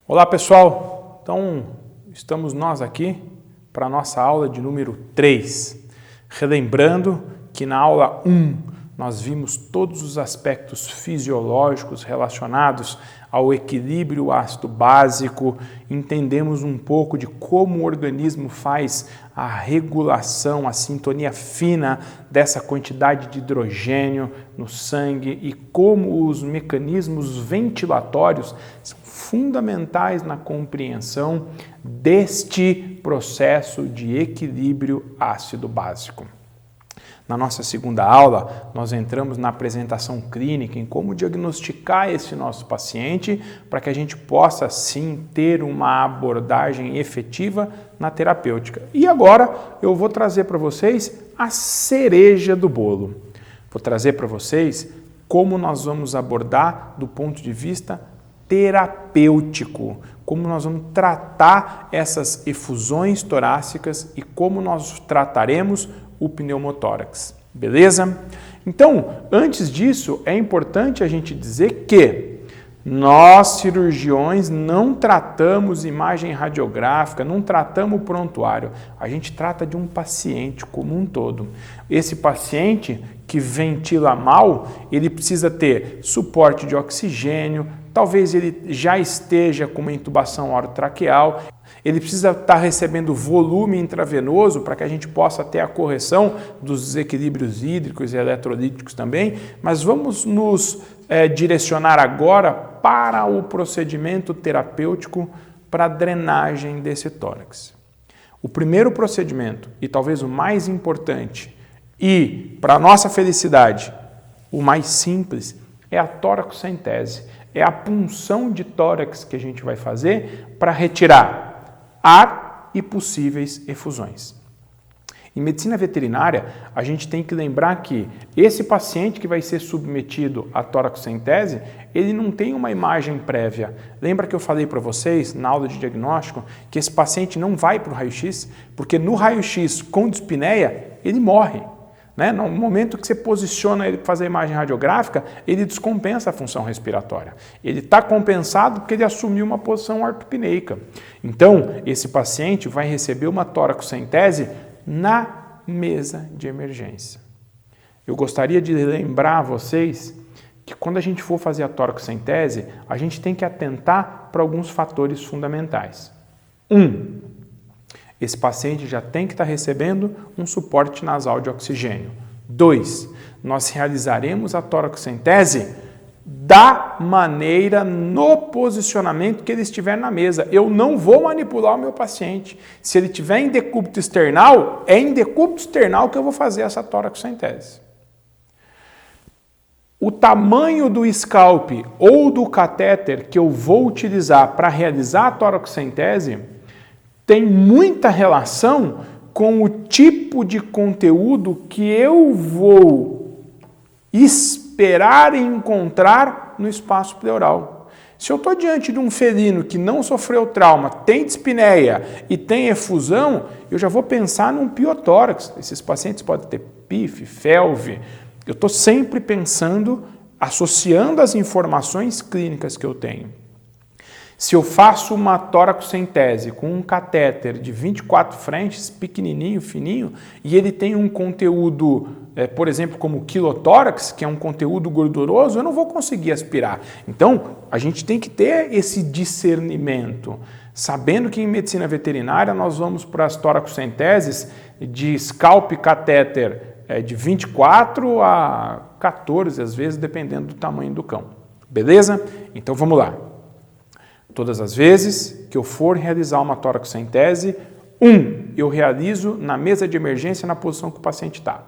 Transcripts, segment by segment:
Olá pessoal, então estamos nós aqui para a nossa aula de número 3. Relembrando que na aula 1 nós vimos todos os aspectos fisiológicos relacionados ao equilíbrio ácido básico, entendemos um pouco de como o organismo faz a regulação, a sintonia fina dessa quantidade de hidrogênio no sangue e como os mecanismos ventilatórios são fundamentais na compreensão deste processo de equilíbrio ácido básico. Na nossa segunda aula, nós entramos na apresentação clínica em como diagnosticar esse nosso paciente para que a gente possa, sim, ter uma abordagem efetiva na terapêutica. E agora eu vou trazer para vocês a cereja do bolo. Vou trazer para vocês como nós vamos abordar do ponto de vista terapêutico, como nós vamos tratar essas efusões torácicas e como nós trataremos o pneumotórax, beleza? Então, antes disso, é importante a gente dizer que nós, cirurgiões, não tratamos imagem radiográfica, não tratamos o prontuário, a gente trata de um paciente como um todo. Esse paciente que ventila mal, ele precisa ter suporte de oxigênio, talvez ele já esteja com uma intubação orotraqueal, ele precisa estar recebendo volume intravenoso para que a gente possa ter a correção dos desequilíbrios hídricos e eletrolíticos também, mas vamos nos direcionar agora para o procedimento terapêutico para a drenagem desse tórax. O primeiro procedimento, e talvez o mais importante, e para a nossa felicidade, o mais simples, é a toracocentese. É a punção de tórax que a gente vai fazer para retirar ar e possíveis efusões. Em medicina veterinária, a gente tem que lembrar que esse paciente que vai ser submetido à toracocentese, ele não tem uma imagem prévia. Lembra que eu falei para vocês, na aula de diagnóstico, que esse paciente não vai para o raio-x, porque no raio-x com dispneia, ele morre. No momento que você posiciona ele para fazer a imagem radiográfica, ele descompensa a função respiratória. Ele está compensado porque ele assumiu uma posição ortopneica. Então, esse paciente vai receber uma toracocentese na mesa de emergência. Eu gostaria de lembrar a vocês que quando a gente for fazer a toracocentese, a gente tem que atentar para alguns fatores fundamentais. Esse paciente já tem que estar recebendo um suporte nasal de oxigênio. 2. Nós realizaremos a toracocentese da maneira, no posicionamento que ele estiver na mesa. Eu não vou manipular o meu paciente. Se ele estiver em decúbito external, é em decúbito external que eu vou fazer essa toracocentese. O tamanho do scalp ou do catéter que eu vou utilizar para realizar a toracocentese tem muita relação com o tipo de conteúdo que eu vou esperar encontrar no espaço pleural. Se eu estou diante de um felino que não sofreu trauma, tem dispneia e tem efusão, eu já vou pensar num piotórax. Esses pacientes podem ter PIF, FeLV. Eu estou sempre pensando, associando as informações clínicas que eu tenho. Se eu faço uma toracocentese com um catéter de 24 frentes, pequenininho, fininho, e ele tem um conteúdo, por exemplo, como quilotórax, que é um conteúdo gorduroso, eu não vou conseguir aspirar. Então, a gente tem que ter esse discernimento, sabendo que em medicina veterinária nós vamos para as toracocenteses de scalp catéter de 24 a 14, às vezes, dependendo do tamanho do cão. Beleza? Então, vamos lá. Todas as vezes que eu for realizar uma toracocentese, eu realizo na mesa de emergência na posição que o paciente está.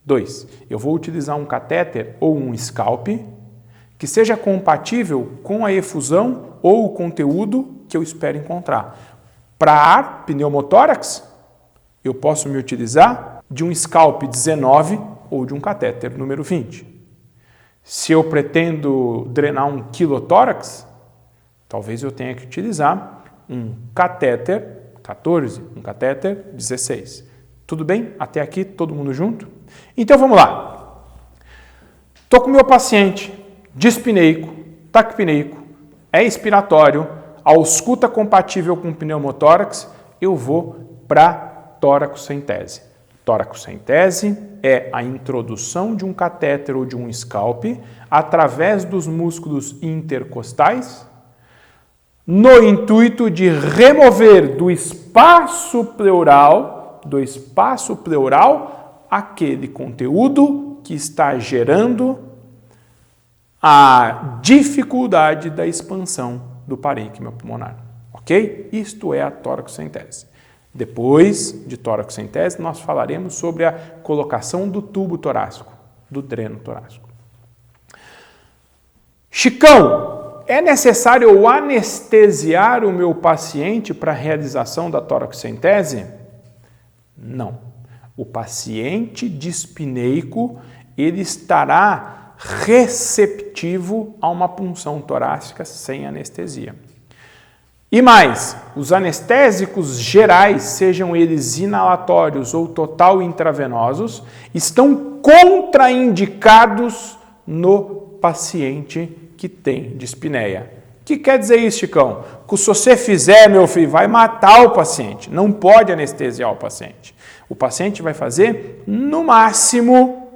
2, eu vou utilizar um catéter ou um scalp que seja compatível com a efusão ou o conteúdo que eu espero encontrar. Para ar, pneumotórax, eu posso me utilizar de um scalp 19 ou de um catéter número 20. Se eu pretendo drenar um quilotórax, talvez eu tenha que utilizar um catéter 14, um catéter 16. Tudo bem? Até aqui, todo mundo junto? Então, vamos lá. Estou com o meu paciente dispneico, taquipneico, é expiratório, ausculta compatível com pneumotórax, eu vou para toracocentese. Toracocentese é a introdução de um catéter ou de um scalp através dos músculos intercostais, no intuito de remover do espaço pleural aquele conteúdo que está gerando a dificuldade da expansão do parênquima pulmonar, ok? Isto é a toracocentese. Depois de toracocentese, nós falaremos sobre a colocação do tubo torácico, do dreno torácico. Chicão, é necessário eu anestesiar o meu paciente para a realização da toracocentese? Não. O paciente dispneico, ele estará receptivo a uma punção torácica sem anestesia. E mais, os anestésicos gerais, sejam eles inalatórios ou total intravenosos, estão contraindicados no paciente que tem dispneia. O que quer dizer isso, Chicão? Que se você fizer, meu filho, vai matar o paciente. Não pode anestesiar o paciente. O paciente vai fazer, no máximo,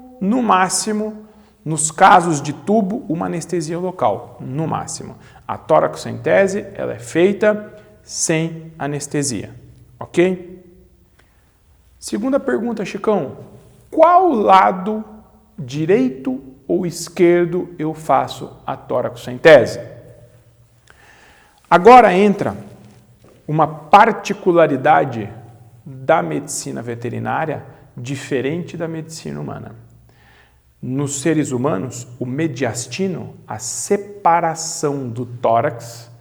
nos casos de tubo, uma anestesia local, no máximo. A toracocentese, ela é feita sem anestesia, ok? Segunda pergunta, Chicão. Qual lado, direito ou esquerdo, eu faço a toracocentese? Agora entra uma particularidade da medicina veterinária diferente da medicina humana. Nos seres humanos, o mediastino, a separação do tórax,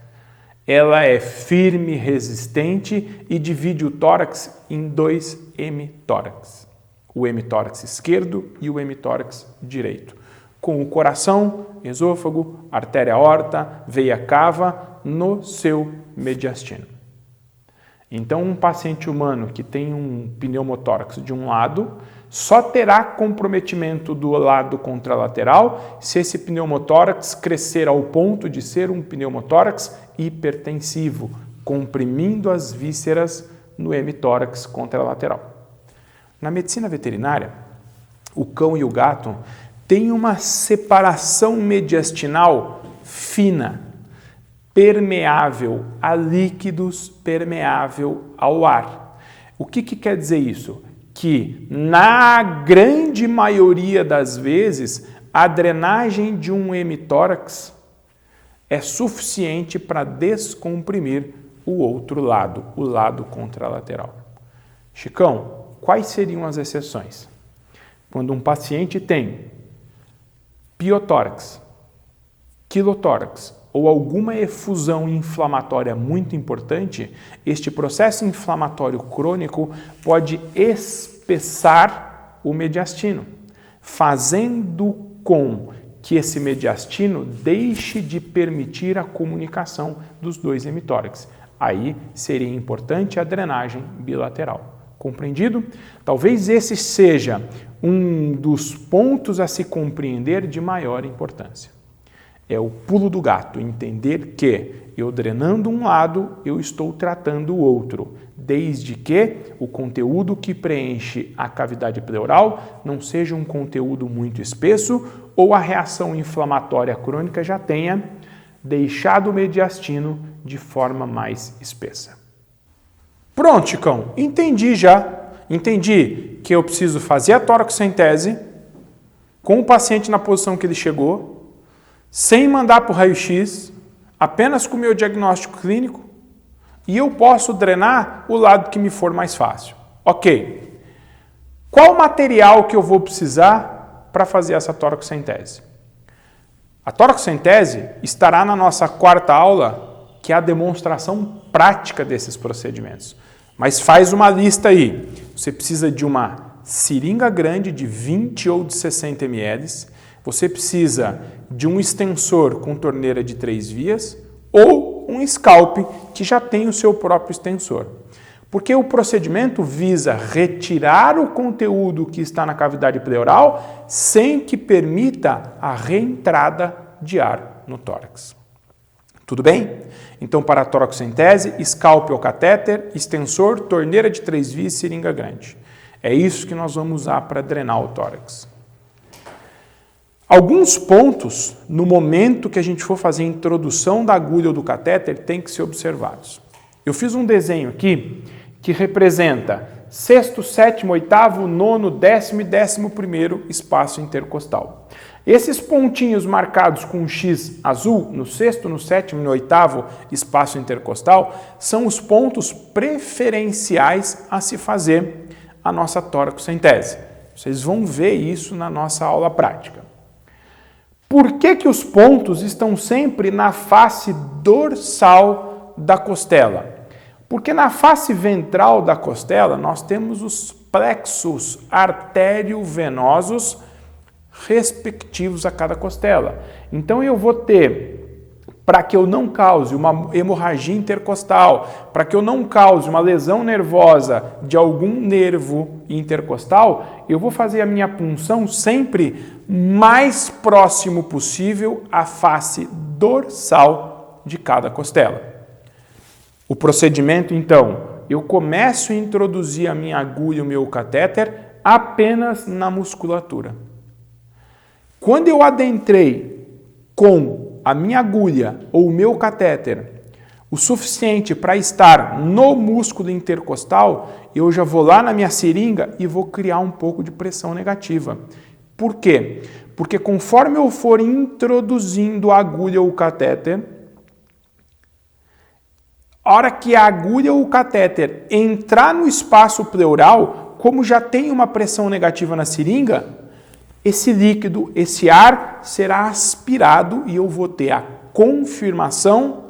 ela é firme, resistente e divide o tórax em dois hemitórax. O hemitórax esquerdo e o hemitórax direito. Com o coração, esôfago, artéria aorta, veia cava no seu mediastino. Então, um paciente humano que tem um pneumotórax de um lado só terá comprometimento do lado contralateral se esse pneumotórax crescer ao ponto de ser um pneumotórax hipertensivo, comprimindo as vísceras no hemitórax contralateral. Na medicina veterinária, o cão e o gato têm uma separação mediastinal fina, permeável a líquidos, permeável ao ar. O que quer dizer isso? Que, na grande maioria das vezes, a drenagem de um hemitórax é suficiente para descomprimir o outro lado, o lado contralateral. Chicão, quais seriam as exceções? Quando um paciente tem piotórax, quilotórax ou alguma efusão inflamatória muito importante, este processo inflamatório crônico pode espessar o mediastino, fazendo com que esse mediastino deixe de permitir a comunicação dos dois hemitórax. Aí seria importante a drenagem bilateral. Compreendido? Talvez esse seja um dos pontos a se compreender de maior importância. É o pulo do gato, entender que eu drenando um lado, eu estou tratando o outro, desde que o conteúdo que preenche a cavidade pleural não seja um conteúdo muito espesso ou a reação inflamatória crônica já tenha deixado o mediastino de forma mais espessa. Pronto, Chicão, entendi já. Entendi que eu preciso fazer a toracocentese com o paciente na posição que ele chegou, sem mandar para o raio-x, apenas com o meu diagnóstico clínico, e eu posso drenar o lado que me for mais fácil. Ok. Qual material que eu vou precisar para fazer essa toracocentese? A toracocentese estará na nossa quarta aula, que é a demonstração prática desses procedimentos. Mas faz uma lista aí. Você precisa de uma seringa grande de 20 ou de 60 ml, você precisa de um extensor com torneira de 3 vias ou um scalp que já tem o seu próprio extensor. Porque o procedimento visa retirar o conteúdo que está na cavidade pleural sem que permita a reentrada de ar no tórax. Tudo bem? Então, para a toracocentese, scalpel catéter, extensor, torneira de 3 vias e seringa grande. É isso que nós vamos usar para drenar o tórax. Alguns pontos, no momento que a gente for fazer a introdução da agulha ou do catéter, tem que ser observados. Eu fiz um desenho aqui que representa sexto, sétimo, oitavo, nono, décimo e 11º espaço intercostal. Esses pontinhos marcados com um X azul, no sexto, no sétimo e no oitavo espaço intercostal, são os pontos preferenciais a se fazer a nossa toracocentese. Vocês vão ver isso na nossa aula prática. Por que os pontos estão sempre na face dorsal da costela? Porque na face ventral da costela nós temos os plexos artério-venosos respectivos a cada costela. Então eu vou ter, para que eu não cause uma hemorragia intercostal, para que eu não cause uma lesão nervosa de algum nervo intercostal, eu vou fazer a minha punção sempre mais próximo possível à face dorsal de cada costela. O procedimento, então, eu começo a introduzir a minha agulha e o meu catéter apenas na musculatura. Quando eu adentrei com a minha agulha ou o meu catéter o suficiente para estar no músculo intercostal, eu já vou lá na minha seringa e vou criar um pouco de pressão negativa. Por quê? Porque conforme eu for introduzindo a agulha ou o catéter, a hora que a agulha ou o catéter entrar no espaço pleural, como já tem uma pressão negativa na seringa, esse líquido, esse ar será aspirado e eu vou ter a confirmação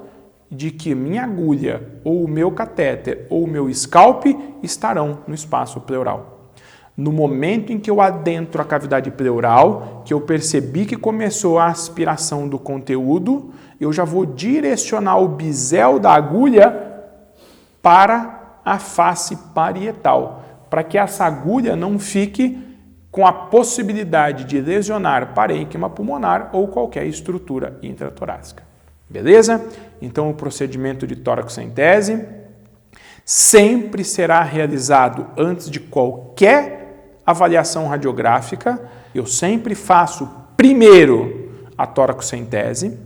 de que minha agulha, ou o meu catéter, ou o meu scalp estarão no espaço pleural. No momento em que eu adentro a cavidade pleural, que eu percebi que começou a aspiração do conteúdo, eu já vou direcionar o bisel da agulha para a face parietal, para que essa agulha não fique com a possibilidade de lesionar parênquima pulmonar ou qualquer estrutura intratorácica. Beleza? Então, o procedimento de toracocentese sempre será realizado antes de qualquer avaliação radiográfica. Eu sempre faço primeiro a toracocentese,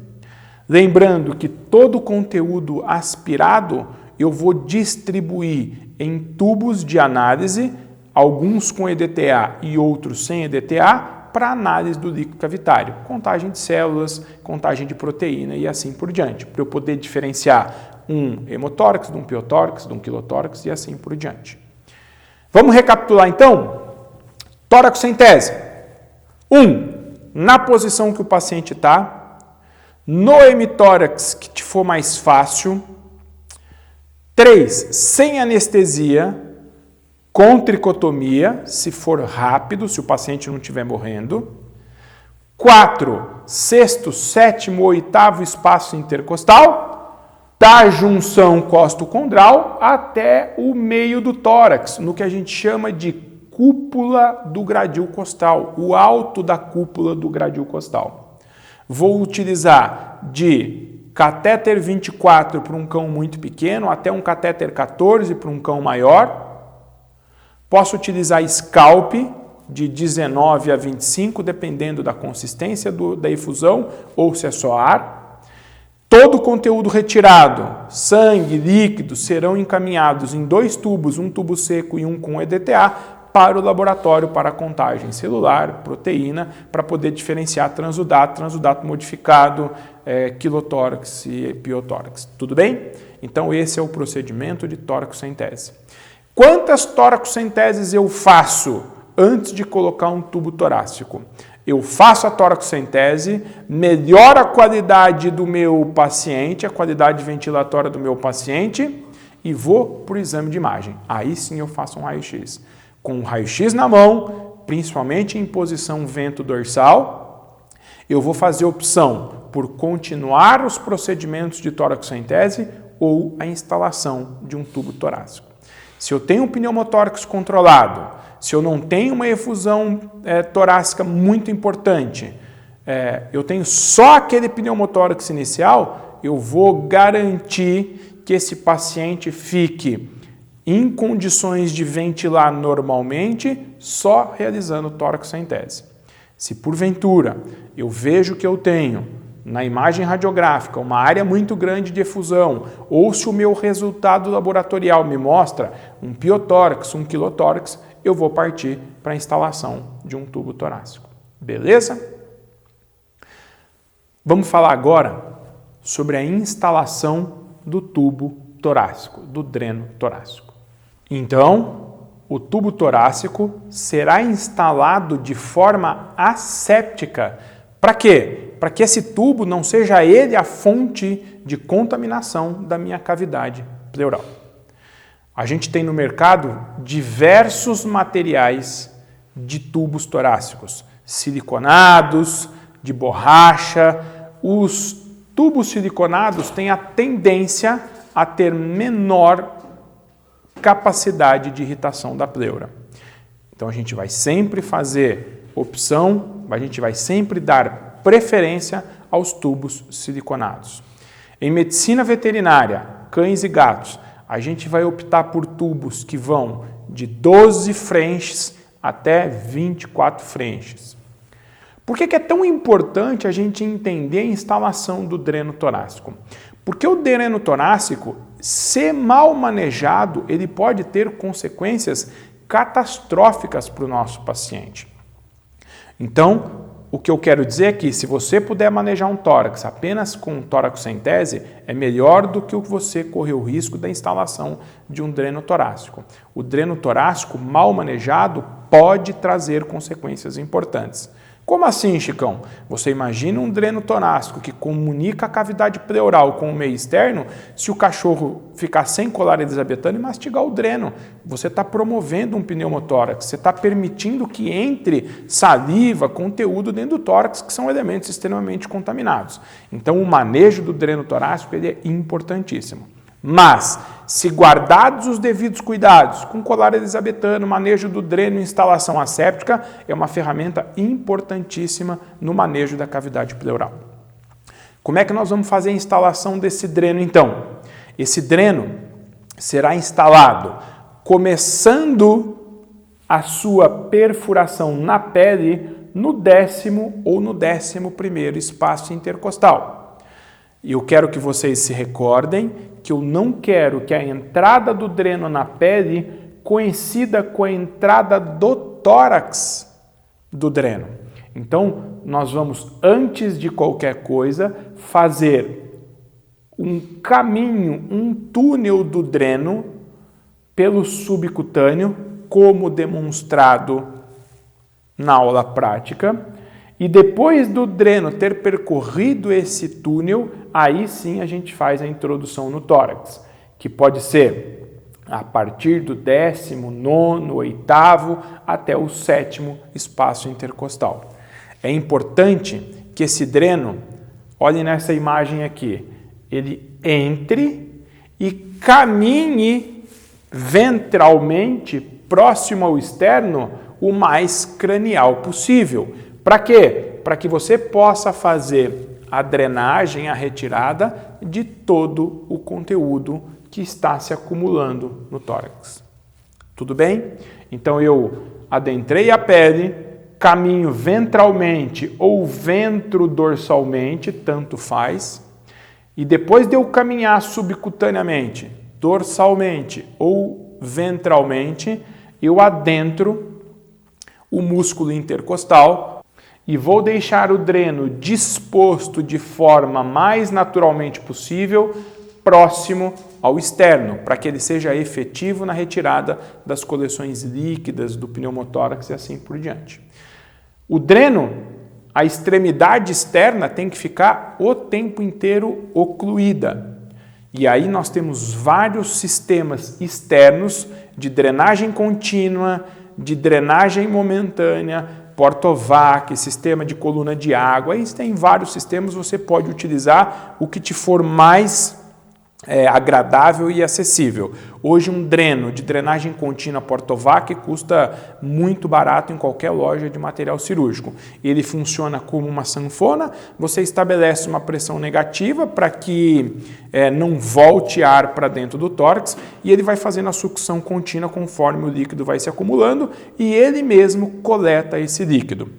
lembrando que todo o conteúdo aspirado eu vou distribuir em tubos de análise, alguns com EDTA e outros sem EDTA, para análise do líquido cavitário, contagem de células, contagem de proteína e assim por diante, para eu poder diferenciar um hemotórax, de um piotórax, de um quilotórax e assim por diante. Vamos recapitular então? Toracocentese. 1. Na posição que o paciente está, no hemitórax que te for mais fácil. 3. Sem anestesia, com tricotomia, se for rápido, se o paciente não estiver morrendo. 4. Sexto, sétimo, oitavo espaço intercostal, da junção costocondral até o meio do tórax, no que a gente chama de cúpula do gradil costal, o alto da cúpula do gradil costal. Vou utilizar de catéter 24 para um cão muito pequeno, até um catéter 14 para um cão maior. Posso utilizar scalp de 19 a 25, dependendo da consistência da efusão ou se é só ar. Todo o conteúdo retirado, sangue, líquido, serão encaminhados em 2 tubos, um tubo seco e um com EDTA, para o laboratório para contagem celular, proteína, para poder diferenciar transudato modificado, quilotórax e piotórax. Tudo bem? Então esse é o procedimento de toracocentese. Quantas toracocenteses eu faço antes de colocar um tubo torácico? Eu faço a toracocentese, melhoro a qualidade do meu paciente, a qualidade ventilatória do meu paciente e vou para o exame de imagem. Aí sim eu faço um raio-x. Com o raio-x na mão, principalmente em posição vento dorsal, eu vou fazer opção por continuar os procedimentos de toracocentese ou a instalação de um tubo torácico. Se eu tenho um pneumotórax controlado, se eu não tenho uma efusão torácica muito importante, eu tenho só aquele pneumotórax inicial, eu vou garantir que esse paciente fique em condições de ventilar normalmente, só realizando toracocentese. Se porventura eu vejo que eu tenho na imagem radiográfica uma área muito grande de efusão, ou se o meu resultado laboratorial me mostra um piotórax, um quilotórax, eu vou partir para a instalação de um tubo torácico. Beleza? Vamos falar agora sobre a instalação do tubo torácico, do dreno torácico. Então, o tubo torácico será instalado de forma asséptica. Para quê? Para que esse tubo não seja ele a fonte de contaminação da minha cavidade pleural. A gente tem no mercado diversos materiais de tubos torácicos, siliconados, de borracha. Os tubos siliconados têm a tendência a ter menor capacidade de irritação da pleura. Então a gente vai sempre fazer opção, a gente vai sempre dar preferência aos tubos siliconados. Em medicina veterinária, cães e gatos, a gente vai optar por tubos que vão de 12 Frenches até 24 Frenches. Por que é tão importante a gente entender a instalação do dreno torácico? Porque o dreno torácico, se mal manejado, ele pode ter consequências catastróficas para o nosso paciente. Então, o que eu quero dizer é que se você puder manejar um tórax apenas com toracocentese, é melhor do que você correr o risco da instalação de um dreno torácico. O dreno torácico mal manejado pode trazer consequências importantes. Como assim, Chicão? Você imagina um dreno torácico que comunica a cavidade pleural com o meio externo, se o cachorro ficar sem colar elisabetano e mastigar o dreno. Você está promovendo um pneumotórax, você está permitindo que entre saliva, conteúdo dentro do tórax, que são elementos extremamente contaminados. Então, o manejo do dreno torácico ele é importantíssimo. Mas, se guardados os devidos cuidados, com colar elisabetano, manejo do dreno e instalação asséptica, é uma ferramenta importantíssima no manejo da cavidade pleural. Como é que nós vamos fazer a instalação desse dreno, então? Esse dreno será instalado começando a sua perfuração na pele no 10º ou no 11º espaço intercostal. E eu quero que vocês se recordem que eu não quero que a entrada do dreno na pele coincida com a entrada do tórax do dreno. Então, nós vamos, antes de qualquer coisa, fazer um caminho, um túnel do dreno pelo subcutâneo, como demonstrado na aula prática. E depois do dreno ter percorrido esse túnel, aí sim a gente faz a introdução no tórax, que pode ser a partir do 19º, 8º até o 7º espaço intercostal. É importante que esse dreno, olhem nessa imagem aqui, ele entre e caminhe ventralmente próximo ao externo o mais cranial possível. Para quê? Para que você possa fazer a drenagem, a retirada de todo o conteúdo que está se acumulando no tórax. Tudo bem? Então eu adentrei a pele, caminho ventralmente ou ventrodorsalmente, tanto faz, e depois de eu caminhar subcutaneamente, dorsalmente ou ventralmente, eu adentro o músculo intercostal e vou deixar o dreno disposto de forma mais naturalmente possível, próximo ao externo, para que ele seja efetivo na retirada das coleções líquidas do pneumotórax e assim por diante. O dreno, a extremidade externa tem que ficar o tempo inteiro ocluída. E aí nós temos vários sistemas externos de drenagem contínua, de drenagem momentânea, Portovac, sistema de coluna de água. Aí tem vários sistemas, você pode utilizar o que te for mais agradável e acessível. Hoje um dreno de drenagem contínua Portovac custa muito barato em qualquer loja de material cirúrgico. Ele funciona como uma sanfona, você estabelece uma pressão negativa para que não volte ar para dentro do tórax e ele vai fazendo a sucção contínua conforme o líquido vai se acumulando e ele mesmo coleta esse líquido.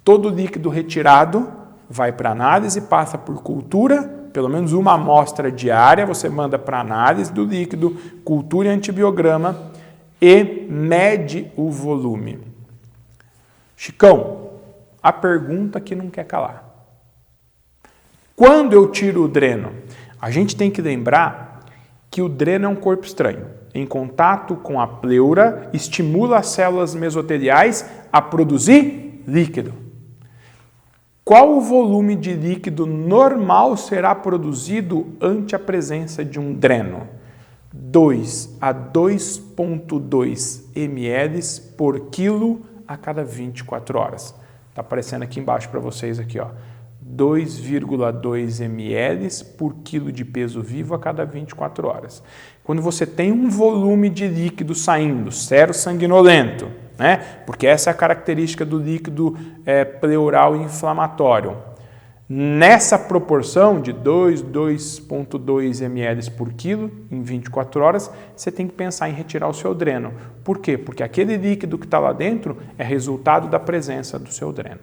Todo líquido retirado vai para análise, passa por cultura, pelo menos uma amostra diária, você manda para análise do líquido, cultura e antibiograma e mede o volume. Chicão, a pergunta que não quer calar. Quando eu tiro o dreno? A gente tem que lembrar que o dreno é um corpo estranho. Em contato com a pleura, estimula as células mesoteliais a produzir líquido. Qual o volume de líquido normal será produzido ante a presença de um dreno? 2 a 2,2 ml por quilo a cada 24 horas. Está aparecendo aqui embaixo para vocês aqui, ó. 2,2 ml por quilo de peso vivo a cada 24 horas. Quando você tem um volume de líquido saindo, sero sanguinolento, né? Porque essa é a característica do líquido pleural inflamatório. Nessa proporção de 2,2 ml por quilo em 24 horas, você tem que pensar em retirar o seu dreno. Por quê? Porque aquele líquido que está lá dentro é resultado da presença do seu dreno.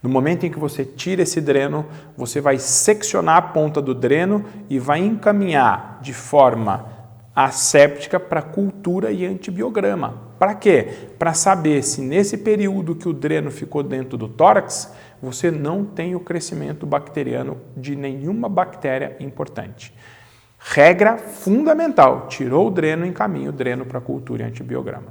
No momento em que você tira esse dreno, você vai seccionar a ponta do dreno e vai encaminhar de forma asséptica para cultura e antibiograma. Para quê? Para saber se nesse período que o dreno ficou dentro do tórax, você não tem o crescimento bacteriano de nenhuma bactéria importante. Regra fundamental, tirou o dreno, encaminha o dreno para cultura e antibiograma.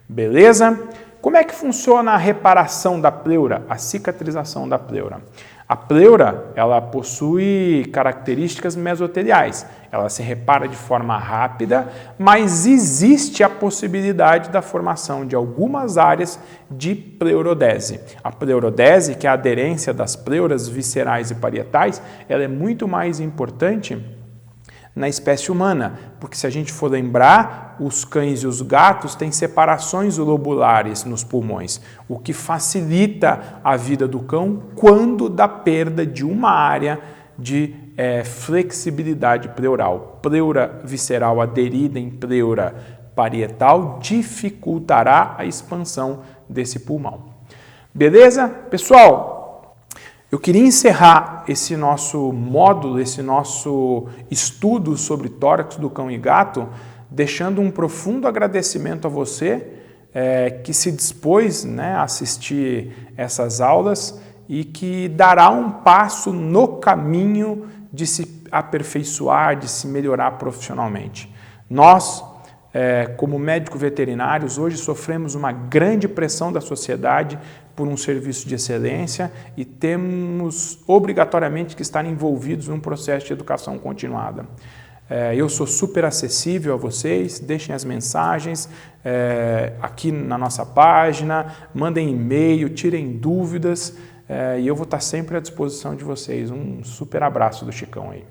Beleza? Como é que funciona a reparação da pleura, a cicatrização da pleura? A pleura, ela possui características mesoteliais. Ela se repara de forma rápida, mas existe a possibilidade da formação de algumas áreas de pleurodese. A pleurodese, que é a aderência das pleuras viscerais e parietais, ela é muito mais importante na espécie humana, porque se a gente for lembrar, os cães e os gatos têm separações lobulares nos pulmões, o que facilita a vida do cão quando dá perda de uma área de flexibilidade pleural. Pleura visceral aderida em pleura parietal dificultará a expansão desse pulmão. Beleza? Pessoal, eu queria encerrar esse nosso módulo, esse nosso estudo sobre tórax do cão e gato, deixando um profundo agradecimento a você que se dispôs, né, a assistir essas aulas e que dará um passo no caminho de se aperfeiçoar, de se melhorar profissionalmente. Nós, como médicos veterinários, hoje sofremos uma grande pressão da sociedade por um serviço de excelência e temos obrigatoriamente que estar envolvidos num processo de educação continuada. Eu sou super acessível a vocês, deixem as mensagens aqui na nossa página, mandem e-mail, tirem dúvidas e eu vou estar sempre à disposição de vocês. Um super abraço do Chicão aí.